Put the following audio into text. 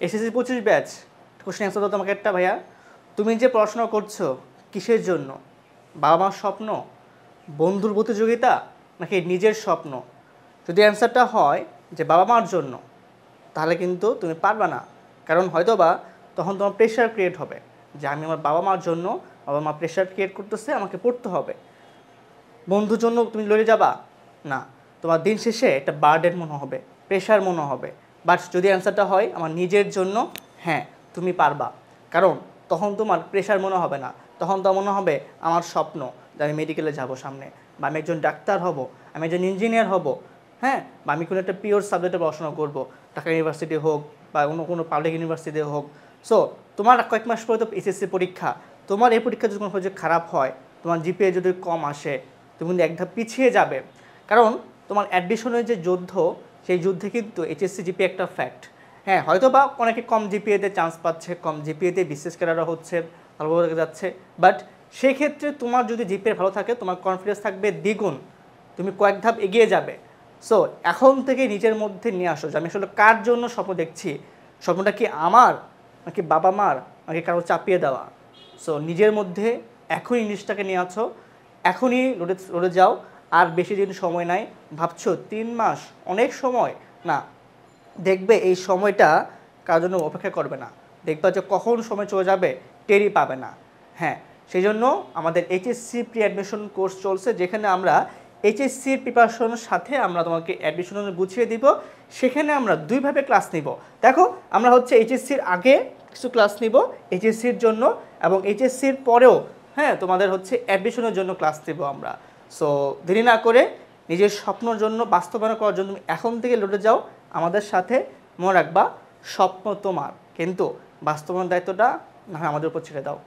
SSC 25 batch, question answer দাও তোমাকে একটা ভাইয়া। তুমি যে পড়াশোনা করছো কিসের জন্য? বাবা মার স্বপ্ন, বন্ধুর প্রতিযোগিতা, নাকি নিজের স্বপ্ন? যদি অ্যান্সারটা হয় যে বাবা মার জন্য, তাহলে কিন্তু তুমি পারবে না। কারণ হয়তো বা তখন তোমার প্রেশার ক্রিয়েট হবে যে আমি আমার বাবা মার জন্য, বাবা মা প্রেশার ক্রিয়েট করতেছে, আমাকে পড়তে হবে। বন্ধুর জন্য তুমি লড়ে যাবা না, তোমার দিন শেষে একটা বার্ডেন মনে হবে, প্রেশার মনে হবে। বাট যদি অ্যান্সারটা হয় আমার নিজের জন্য, হ্যাঁ তুমি পারবা। কারণ তখন তোমার প্রেশার মনে হবে না, তখন তো মনে হবে আমার স্বপ্ন যে আমি মেডিকেলে যাব সামনে, বা আমি একজন ডাক্তার হব, আমি একজন ইঞ্জিনিয়ার হব, হ্যাঁ, বা আমি কোনো একটা পিওর সাবজেক্টে পড়াশোনা করব, ঢাকা ইউনিভার্সিটি হোক বা অন্য কোনো পাবলিক ইউনিভার্সিটি হোক। সো তোমার কয়েক মাস পরে তো এসএসসি পরীক্ষা, তোমার এই পরীক্ষা যদি কোনো খারাপ হয়, তোমার জিপিএ যদি কম আসে, তুমি কিন্তু এক ধাপ পিছিয়ে যাবে। কারণ তোমার অ্যাডমিশনের যে যুদ্ধ, সেই যুদ্ধে কিন্তু এইচএসসি জিপিএ একটা ফ্যাক্ট। হ্যাঁ, হয়তো বা অনেকে কম জিপিএতে চান্স পাচ্ছে, কম জিপিএতে বিশেষ ক্যাডাররা হচ্ছে, ভালোভাবে যাচ্ছে। বাট সেই ক্ষেত্রে তোমার যদি জিপিএ ভালো থাকে, তোমার কনফিডেন্স থাকবে দ্বিগুণ, তুমি কয়েক ধাপ এগিয়ে যাবে। সো এখন থেকে নিজের মধ্যে নিয়ে আসো যে আমি আসলে কার জন্য স্বপ্ন দেখছি, স্বপ্নটা কি আমার, নাকি বাবা মার, নাকি কারো চাপিয়ে দেওয়া। সো নিজের মধ্যে এখনই জিনিসটাকে নিয়ে আসো, এখনই লড়ে যাও। আর বেশি দিন সময় নাই। ভাবছো 3 মাস অনেক সময় না, দেখবে এই সময়টা কারোর জন্য অপেক্ষা করবে না, দেখবা যে কখন সময় চলে যাবে টেরই পাবে না। হ্যাঁ, সেই জন্য আমাদের এইচএসসি প্রি অ্যাডমিশন কোর্স চলছে, যেখানে আমরা এইচএসসির প্রিপারেশনের সাথে আমরা তোমাকে অ্যাডমিশন বুঝিয়ে দিব। সেখানে আমরা দুইভাবে ক্লাস নিব। দেখো, আমরা হচ্ছে এইচএসসির আগে কিছু ক্লাস নিব এইচএসসির জন্য, এবং এইচএসসির পরেও হ্যাঁ তোমাদের হচ্ছে অ্যাডমিশনের জন্য ক্লাস নেব আমরা। সো দেরি না করে নিজের স্বপ্নের জন্য বাস্তবায়ন করার জন্য তুমি এখন থেকে লড়ে যাও আমাদের সাথে। মনে রাখবা, স্বপ্ন তোমার, কিন্তু বাস্তবায়নের দায়িত্বটা না হয় আমাদের উপর ছেড়ে দাও।